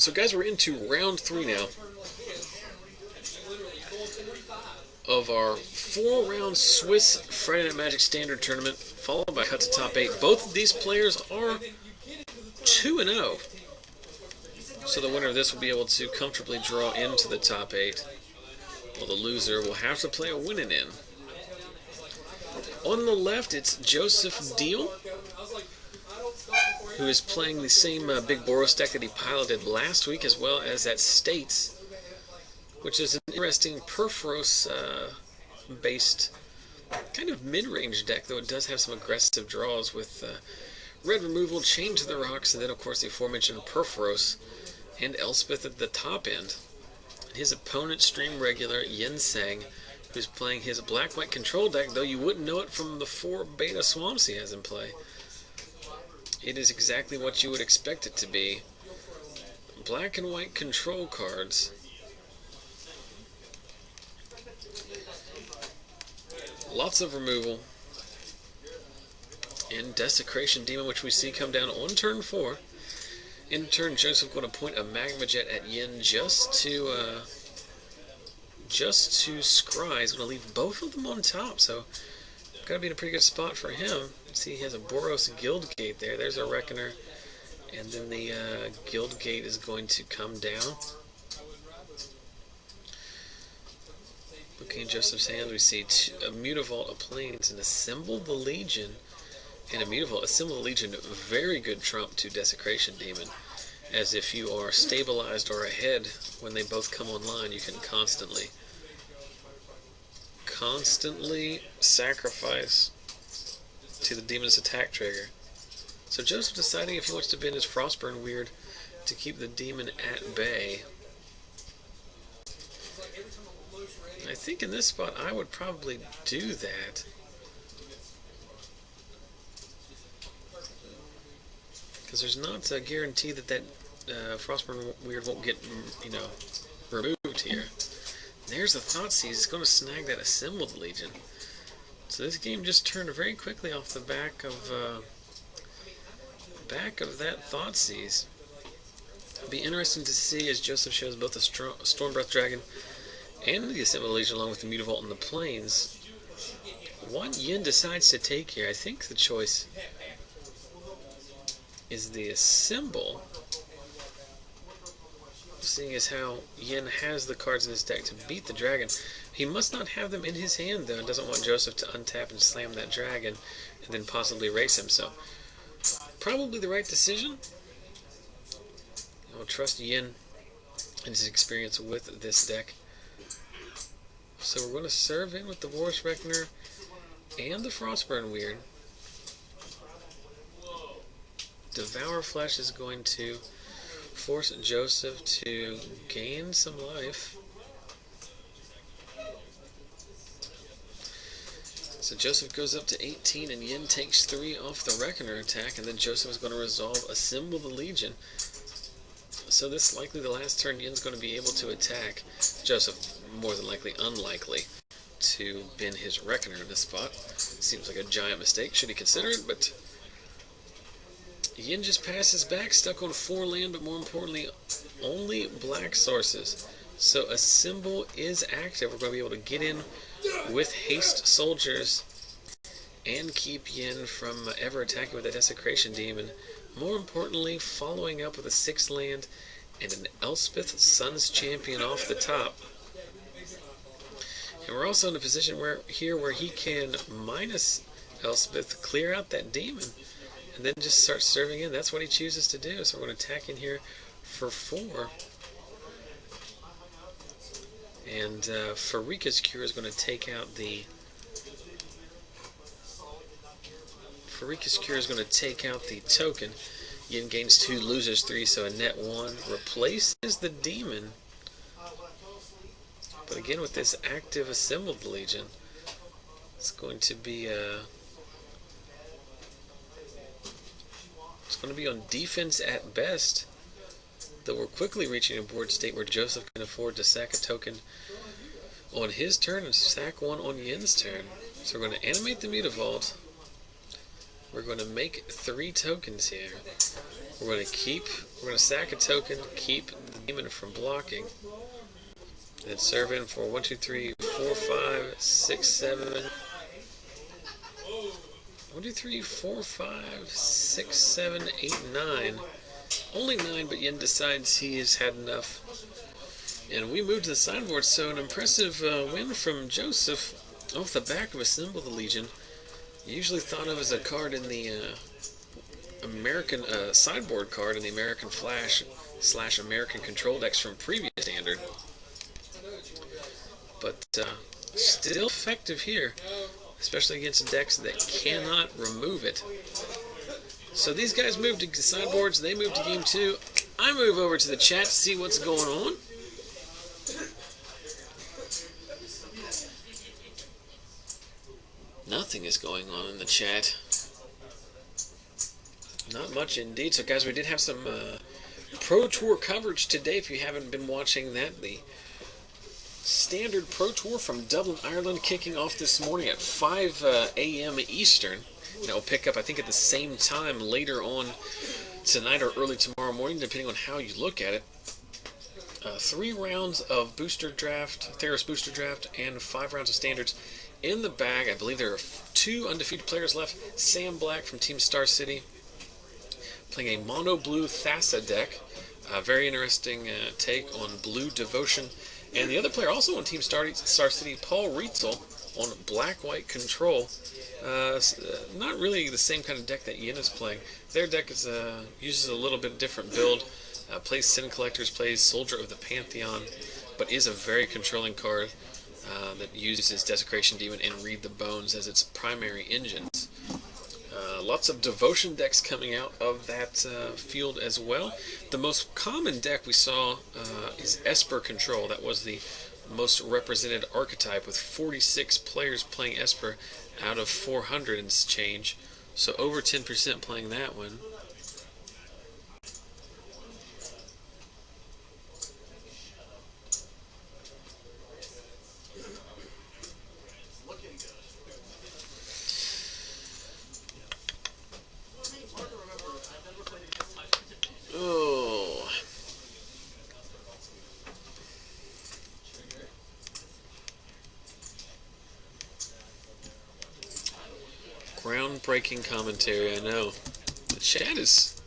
So guys, we're into round 3 now of our 4-round Swiss Friday Night Magic Standard Tournament, followed by cut to top 8. Both of these players are 2-0. So the winner of this will be able to comfortably draw into the top 8, while the loser will have to play a winning in. On the left, it's Joseph Deal, who is playing the same big Boros deck that he piloted last week, as well as that States, which is an interesting Purphoros-based kind of mid-range deck, though it does have some aggressive draws with red removal, Chain to the Rocks, and then, of course, the aforementioned Purphoros and Elspeth at the top end. His opponent, stream regular Yen-shyang, who's playing his black-white control deck, though you wouldn't know it from the 4 beta swamps he has in play. It is exactly what you would expect it to be. Black and white control cards. Lots of removal. And Desecration Demon, which we see come down on turn 4. In turn, Joseph going to point a Magma Jet at Yen just to scry. He's going to leave both of them on top, so got to be in a pretty good spot for him. See, he has a Boros Guildgate there. There's a Reckoner. And then the Guildgate is going to come down. Looking at Joseph's hand, we see a Mutavault of Plains and Assemble the Legion. And a Mutavault, Assemble the Legion, very good trump to Desecration Demon. As if you are stabilized or ahead when they both come online, you can constantly sacrifice to the demon's attack trigger. So Joseph deciding if he wants to bend his Frostburn Weird to keep the demon at bay. I think in this spot I would probably do that. Because there's not a guarantee that Frostburn Weird won't get, removed here. There's a Thoughtseize. It's going to snag that Assembled Legion. So this game just turned very quickly off the back of that Thoughtseize. It'll be interesting to see as Joseph shows both the Stormbreath Dragon and the Assembled Legion along with the Mutavault and the Plains. What Yen decides to take here, I think the choice is the Assemble, seeing as how Yen has the cards in his deck to beat the dragon. He must not have them in his hand, though, and doesn't want Joseph to untap and slam that dragon and then possibly erase him. So, probably the right decision. I'll trust Yen and his experience with this deck. So we're going to serve in with the Boros Reckoner and the Frostburn Weird. Devour Flesh is going to force Joseph to gain some life. So Joseph goes up to 18 and Yen takes 3 off the Reckoner attack, and then Joseph is going to resolve Assemble the Legion. So this is likely the last turn Yen's going to be able to attack. Joseph, more than likely unlikely to bin his Reckoner in this spot. Seems like a giant mistake, should he consider it, but Yen just passes back, stuck on 4 land, but more importantly, only black sources. So Assemble is active. We're going to be able to get in with Haste Soldiers and keep Yen from ever attacking with a Desecration Demon. More importantly, following up with a 6 land and an Elspeth Sun's Champion off the top. And we're also in a position where he can minus Elspeth, clear out that demon, and then just start serving in. That's what he chooses to do. So we're going to attack in here for 4. And Pharika's Cure is going to take out the token. Yen gains 2, loses 3, so a net 1. Replaces the demon. But again, with this active Assembled Legion, it's going to be on defense at best. Though we're quickly reaching a board state where Joseph can afford to sack a token on his turn and sack one on Yen's turn. So we're going to animate the Mutavault. We're going to make 3 tokens here. We're going to keep We're going to sack a token, keep the demon from blocking, and serve in for 1, 2, 3, 4, 5, 6, 7. 1, 2, 3, 4, 5, 6, 7, 8, 9. Only 9, but Yen decides he has had enough. And we move to the sideboard, so an impressive win from Joseph off the back of a Symbol of the Legion. Usually thought of as a card in the American sideboard card in the American Flash / American Control decks from previous Standard. But still effective here, especially against decks that cannot remove it. So these guys move to sideboards, they move to game 2. I move over to the chat to see what's going on. Nothing is going on in the chat. Not much indeed. So guys, we did have some Pro Tour coverage today if you haven't been watching that. The Standard Pro Tour from Dublin, Ireland, kicking off this morning at 5 a.m. Eastern. And it will pick up, I think, at the same time later on tonight or early tomorrow morning, depending on how you look at it. 3 rounds of Booster Draft, Theros Booster Draft, and 5 rounds of Standards in the bag. I believe there are 2 undefeated players left. Sam Black from Team Star City playing a mono-blue Thassa deck. Very interesting take on Blue Devotion. And the other player also on Team Star City, Paul Rietzel, on black-white control. Not really the same kind of deck that Yen is playing. Their deck is uses a little bit different build. Plays Sin Collectors, plays Soldier of the Pantheon, but is a very controlling card that uses Desecration Demon and Read the Bones as its primary engines. Lots of Devotion decks coming out of that field as well. The most common deck we saw is Esper Control. That was the most represented archetype, with 46 players playing Esper out of 400 and change. So over 10% playing that one. Oh. Groundbreaking commentary, I know. The chat is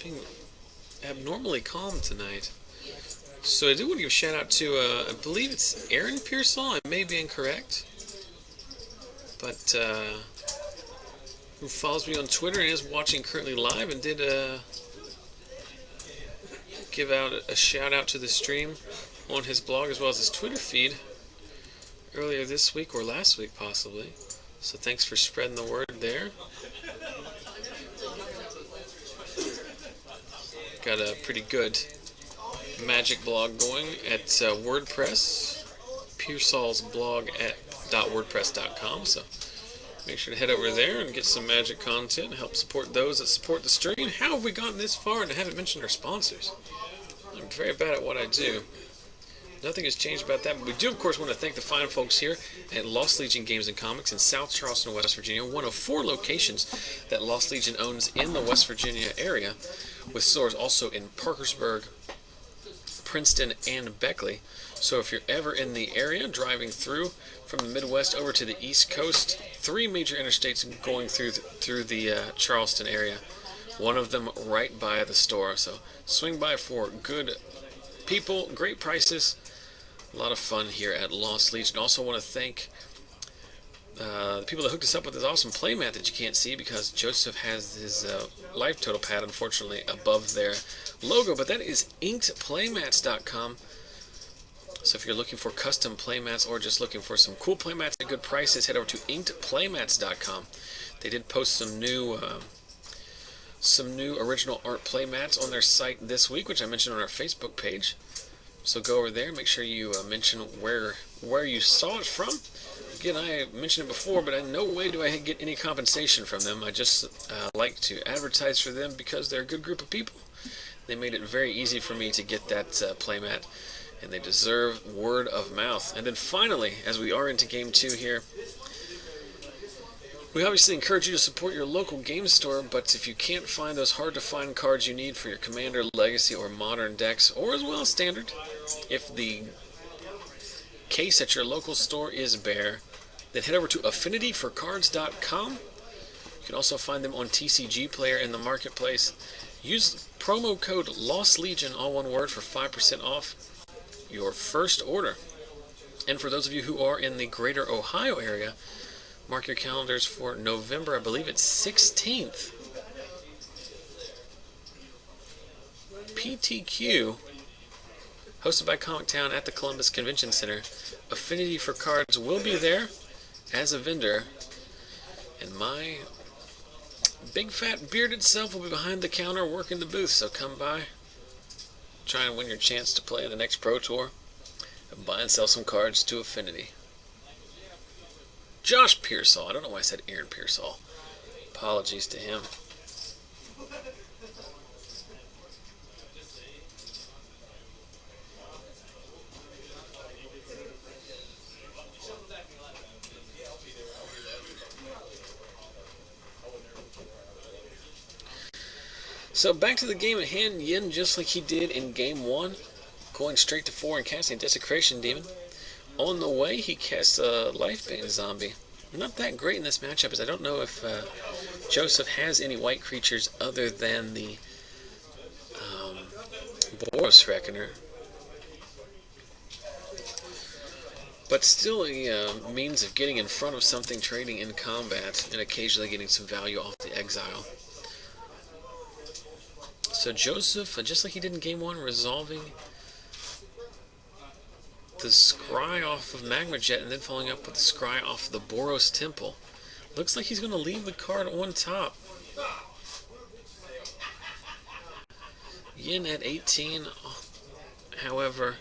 being abnormally calm tonight. So I do want to give a shout out to, I believe it's Aaron Pearsall, I may be incorrect, but who follows me on Twitter and is watching currently live, and did give out a shout out to the stream on his blog as well as his Twitter feed earlier this week or last week possibly. So thanks for spreading the word there. Got a pretty good Magic blog going at WordPress, Pearsall's blog at .wordpress.com. So make sure to head over there and get some Magic content and help support those that support the stream. How have we gotten this far and I haven't mentioned our sponsors? I'm very bad at what I do. Nothing has changed about that, but we do, of course, want to thank the fine folks here at Lost Legion Games and Comics in South Charleston, West Virginia, one of 4 locations that Lost Legion owns in the West Virginia area, with stores also in Parkersburg, Princeton, and Beckley. So if you're ever in the area, driving through from the Midwest over to the East Coast, 3 major interstates going through the Charleston area. One of them right by the store. So swing by for good people, great prices, a lot of fun here at Lost Legion. Also want to thank the people that hooked us up with this awesome playmat that you can't see because Joseph has his life total pad, unfortunately, above their logo, but that is inkedplaymats.com. So if you're looking for custom playmats or just looking for some cool playmats at good prices, head over to inkedplaymats.com. They did post some new original art playmats on their site this week, which I mentioned on our Facebook page. So go over there, make sure you mention where you saw it from. Again, I mentioned it before, but in no way do I get any compensation from them. I just like to advertise for them because they're a good group of people. They made it very easy for me to get that playmat, and they deserve word of mouth. And then finally, as we are into Game 2 here, We obviously encourage you to support your local game store, but if you can't find those hard-to-find cards you need for your Commander, Legacy, or Modern decks, or as well as Standard, if the case at your local store is bare, then head over to affinityforcards.com. You can also find them on TCG Player in the marketplace. Use promo code LOSTLEGION, all one word, for 5% off your first order. And for those of you who are in the greater Ohio area, mark your calendars for November, I believe it's 16th. PTQ, hosted by Comic Town at the Columbus Convention Center. Affinity for Cards will be there as a vendor, and my big fat bearded self will be behind the counter working the booth, so come by, try and win your chance to play in the next Pro Tour, and buy and sell some cards to Affinity. Josh Pearsall. I don't know why I said Aaron Pearsall. Apologies to him. So back to the game at hand. Yen, just like he did in Game 1, going straight to 4 and casting a Desecration Demon. On the way, he casts a Lifebane Zombie. Not that great in this matchup, as I don't know if Joseph has any white creatures other than the Boros Reckoner. But still a means of getting in front of something, trading in combat, and occasionally getting some value off the exile. So Joseph, just like he did in Game 1, resolving the scry off of Magma Jet and then following up with the scry off the Boros Temple. Looks like he's going to leave the card on top. Yen at 18, however,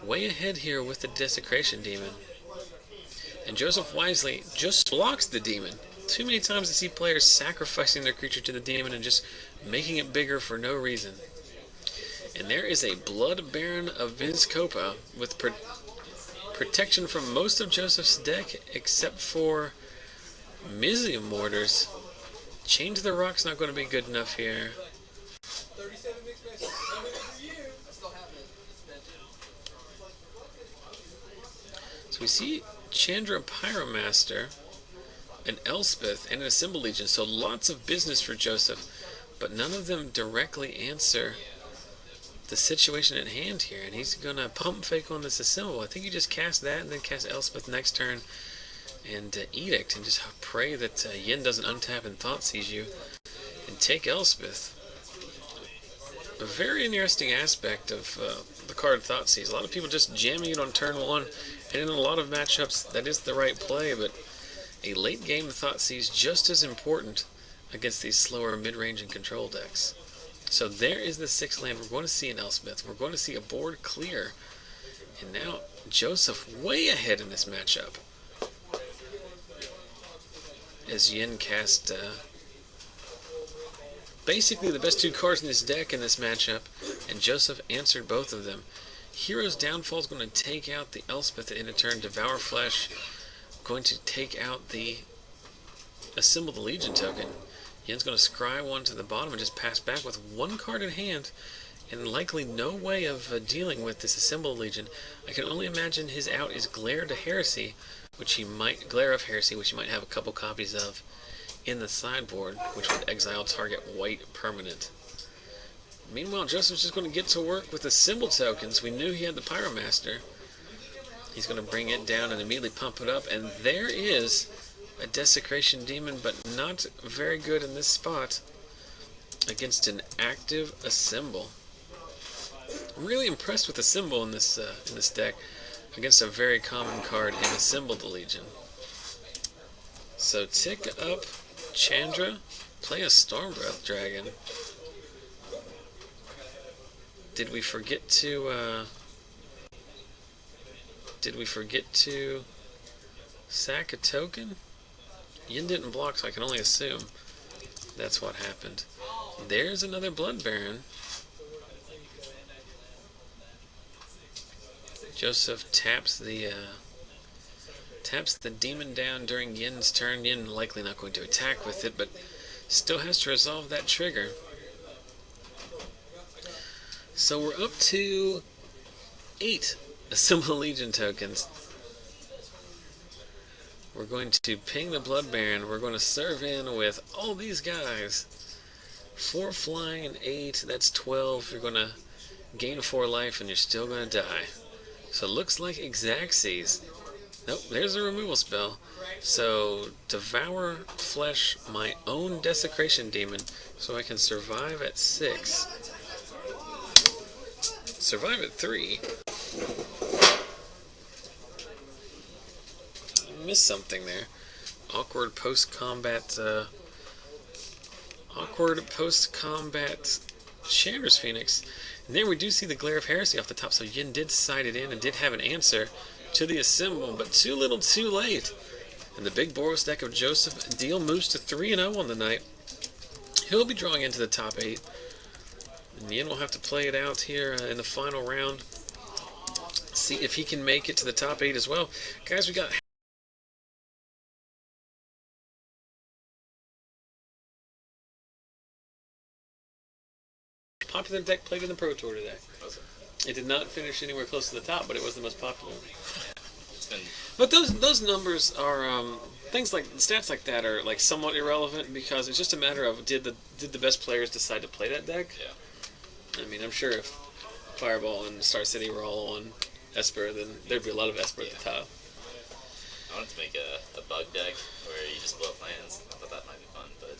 way ahead here with the Desecration Demon. And Joseph wisely just blocks the demon. Too many times I see players sacrificing their creature to the demon and just making it bigger for no reason. And there is a Blood Baron of Vizkopa with protection from most of Joseph's deck except for Mizzium Mortars. Change the Rock's not going to be good enough here. So we see Chandra, Pyromaster, an Elspeth, and an Assemble Legion. So lots of business for Joseph, but none of them directly answer the situation at hand here, and he's going to pump fake on this Assemble. I think you just cast that and then cast Elspeth next turn and Edict, and just pray that Yen doesn't untap and Thoughtseize you and take Elspeth. A very interesting aspect of the card Thoughtseize. A lot of people just jamming it on turn 1, and in a lot of matchups that is the right play, but a late game Thoughtseize just as important against these slower mid-range and control decks. So there is the 6th land. We're going to see an Elspeth. We're going to see a board clear. And now Joseph way ahead in this matchup, as Yen cast basically the best 2 cards in this deck in this matchup, and Joseph answered both of them. Hero's Downfall is going to take out the Elspeth at end of turn. Devour Flesh going to take out the Assemble the Legion token. Yen's going to scry one to the bottom and just pass back with 1 card in hand and likely no way of dealing with this Assemble Legion. I can only imagine his out is Glare of Heresy, which he might have a couple copies of in the sideboard, which would exile target white permanent. Meanwhile, Joseph's just going to get to work with the Assemble tokens. We knew he had the Pyromaster. He's going to bring it down and immediately pump it up, and there is a Desecration Demon, but not very good in this spot against an active Assemble. I'm really impressed with Assemble in this deck against a very common card in Assemble the Legion. So tick up Chandra, play a Stormbreath Dragon. Did we forget to sack a token? Yen didn't block, so I can only assume that's what happened. There's another Blood Baron. Joseph taps the Taps the demon down during Yen's turn. Yen likely not going to attack with it, but still has to resolve that trigger. So we're up to 8 Assemble Legion tokens. We're going to ping the Blood Baron. We're going to serve in with all these guys. 4 flying and 8, that's 12. You're going to gain 4 life and you're still going to die. So it looks like Xaxes. Nope, there's a removal spell. So devour flesh my own desecration demon so I can survive at 6. Survive at 3. Missed something there. Awkward post-combat Chandra's Phoenix. And there we do see the Glare of Heresy off the top, so Yen did side it in and did have an answer to the Assemble, but too little too late. And the big Boros deck of Joseph Deal moves to 3-0 on the night. He'll be drawing into the top 8. And Yen will have to play it out here in the final round. See if he can make it to the top 8 as well. Guys, we got popular deck played in the Pro Tour today. It did not finish anywhere close to the top, but it was the most popular. But those numbers are things like stats like that are like somewhat irrelevant because it's just a matter of did the best players decide to play that deck? Yeah. I mean, I'm sure if Fireball and Star City were all on Esper, then there'd be a lot of Esper at the top. I wanted to make a bug deck where you just blow up lands. I thought that might be fun, but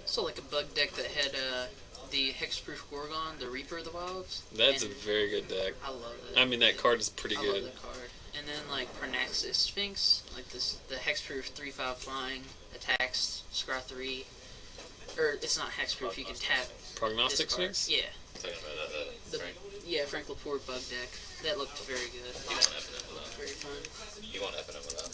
So like a bug deck that had the Hexproof Gorgon, the Reaper of the Wilds. That's a very good deck. I love it. I mean, that card is pretty good. I love that card. And then like Pronaxis Sphinx, like this, the Hexproof 3/5 flying attacks, scry 3. Or it's not Hexproof. You can tap. Prognostic Sphinx. Yeah. Talking about Frank. Yeah, Frank Laporte bug deck. That looked very good. You want FNM with that. Very fun. You want FNM with that.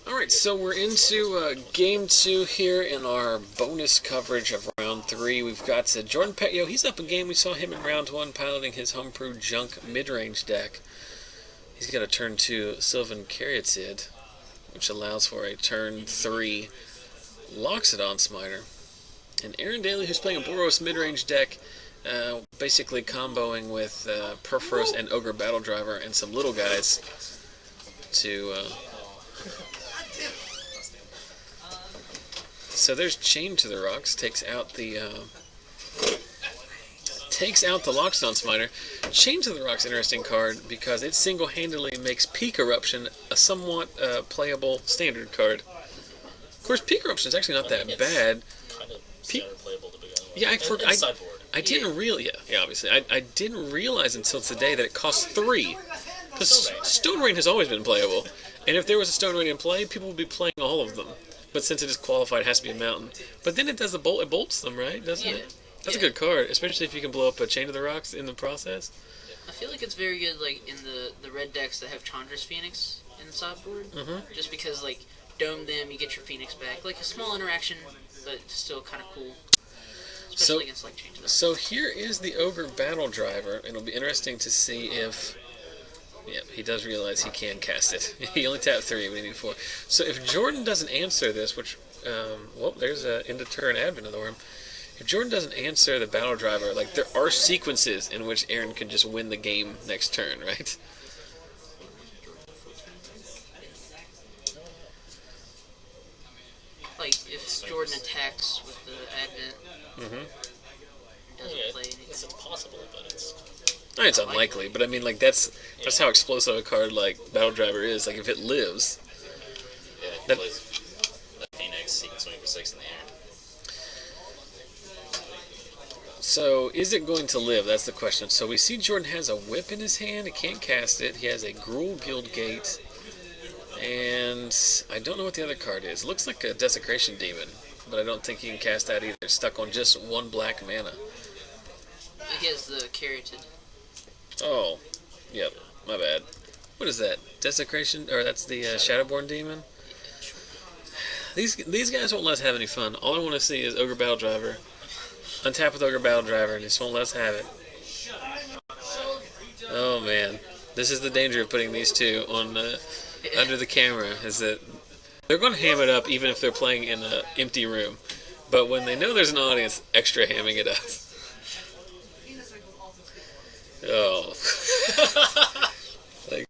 Alright, so we're into Game 2 here in our bonus coverage of Round 3. We've got Jordan Pectyo. He's up a game. We saw him in Round 1 piloting his homebrew junk midrange deck. He's got a turn 2 Sylvan Caryatid, which allows for a turn 3 Loxodon Smiter. And Aaron Dailey, who's playing a Boros midrange deck, basically comboing with Purphoros and Ogre Battledriver and some little guys to... So there's Chain to the Rocks, takes out the Loxodon Smiter. Chain to the Rocks, interesting card because it single-handedly makes Peak Eruption a somewhat playable standard card. Of course, Peak Eruption is actually not that bad. Kind of standard playable to begin with. Yeah, I didn't realize until today that it costs 3. Because Stone Rain has always been playable, and if there was a Stone Rain in play, people would be playing all of them. But since it is qualified, it has to be a mountain. But then it does the bolt. It bolts them, right? Doesn't it? That's a good card, especially if you can blow up a Chain to the Rocks in the process. I feel like it's very good, like in the red decks that have Chandra's Phoenix in the sideboard. Just because, like, dome them, you get your Phoenix back. Like a small interaction, but still kind of cool. Especially against like Chain to the Rocks. So here is the Ogre Battledriver. It'll be interesting to see if. Yep, he does realize he can cast it. He only tapped 3, we need 4. So if Jordan doesn't answer this, which, well, there's an end of turn advent of the worm. If Jordan doesn't answer the Battledriver, like, there are sequences in which Aaron can just win the game next turn, right? Like, if Jordan attacks with the advent, doesn't play anything. It's impossible, but it's... I mean, it's unlikely, but I mean, like, that's how explosive a card like Battledriver is. Like, if it lives... Yeah, he plays a Phoenix, he can swing for 6 in the air. So, is it going to live? That's the question. So, we see Jordan has a whip in his hand. He can't cast it. He has a Gruul Guildgate. And I don't know what the other card is. It looks like a Desecration Demon, but I don't think he can cast that either. Stuck on just 1 black mana. He has the Caryatid. Oh, yep, my bad. What is that? Desecration? Or that's the Shadowborn Demon? These guys won't let us have any fun. All I want to see is Ogre Battledriver. Untap with Ogre Battledriver, and they just won't let us have it. Oh, man. This is the danger of putting these two on under the camera, is that they're going to ham it up even if they're playing in an empty room. But when they know there's an audience, extra hamming it up. Oh. Like,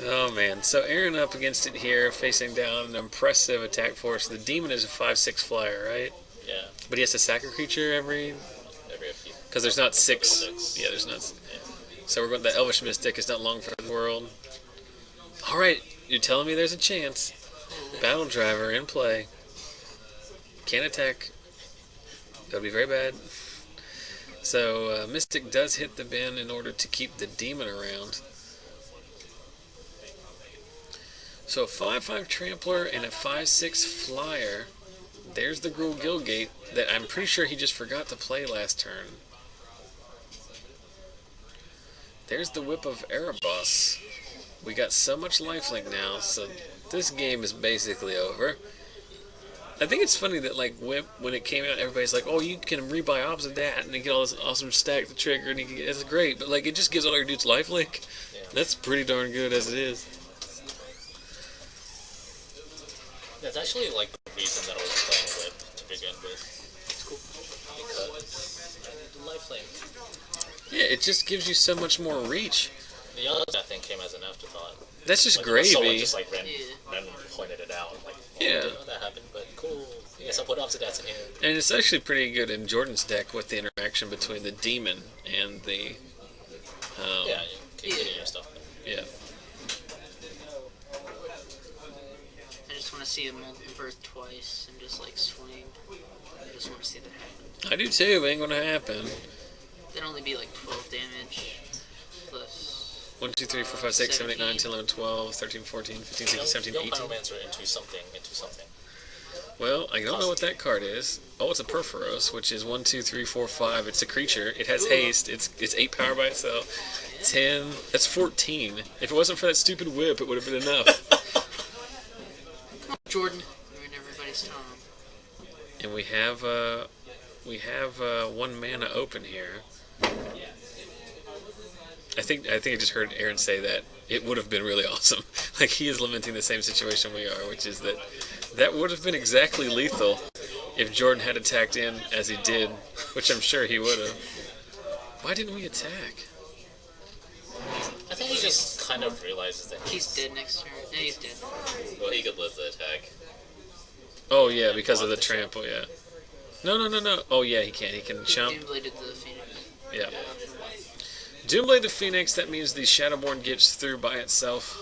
oh man. So Aaron up against it here, facing down an impressive attack force. The demon is a 5/6 flyer, right? Yeah. But he has to sack a creature every upkeep. Because there's not six. Yeah, there's not. Yeah. So we're going. The Elvish Mystic is not long for the world. All right, you're telling me there's a chance. Battledriver in play. Can't attack. That would be very bad. So Mystic does hit the bin in order to keep the demon around. So a 5/5 Trampler and a 5/6 Flyer. There's the Boros Guildgate that I'm pretty sure he just forgot to play last turn. There's the Whip of Erebos. We got so much lifelink now, so this game is basically over. I think it's funny that, like, Whip, when it came out, everybody's like, oh, you can rebuy Obs of that, and you get all this awesome stack to trigger, and it's great, but, like, it just gives all your dudes lifelink. Yeah. That's pretty darn good as it is. That's actually, like, the reason that I was playing Whip to begin with. It's cool. Because the lifelink. Yeah, it just gives you so much more reach. The other, I think, came as an afterthought. That's just like, gravy. Someone just, like, randomly pointed it out. Like, oh, yeah. I didn't know that happened, but cool. I guess I'll put Obsidats in here. And it's actually pretty good in Jordan's deck with the interaction between the demon and the... yeah, you can get your stuff. Yeah. I just want to see a multiverse twice and just like swing. I just want to see that happen. I do too, ain't gonna happen. That'd only be like 12 damage plus... 1, 2, 3, 4, 5, 6, 7, 8, 9, 10, 11, 12, 13, 14, 15, 16, 17, 18. Pyromancer into something. Well, I don't know what that card is. Oh, it's a Purphoros, which is 1, 2, 3, 4, 5. It's a creature. It has haste. It's 8 power by itself. 10. That's 14. If it wasn't for that stupid whip, it would have been enough. Come on, Jordan. You're in everybody's time. And we have 1 mana open here. I think I just heard Aaron say that it would have been really awesome. Like, he is lamenting the same situation we are, which is that would have been exactly lethal if Jordan had attacked in as he did, which I'm sure he would have. Why didn't we attack? I think he just kind of realizes that he's dead next turn. Yeah, he's dead. Well, he could live the attack. Oh yeah, because of the trample. Yeah. No. Oh yeah, he can. He can jump. Doombladed the Phoenix. Yeah. Doomblade the Phoenix, that means the Shadowborn gets through by itself.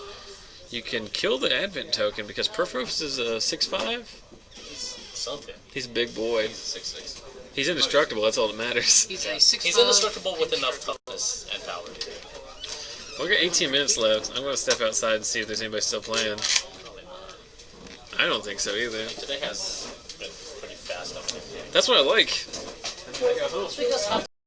You can kill the Advent token because Purphoros is a 6/5. He's something. He's a big boy. He's 6/6. He's indestructible, that's all that matters. He's a 6/5. He's indestructible with enough toughness and power. We've got 18 minutes left. I'm going to step outside and see if there's anybody still playing. Probably not. I don't think so either. Today has been pretty fast up there. That's what I like. Because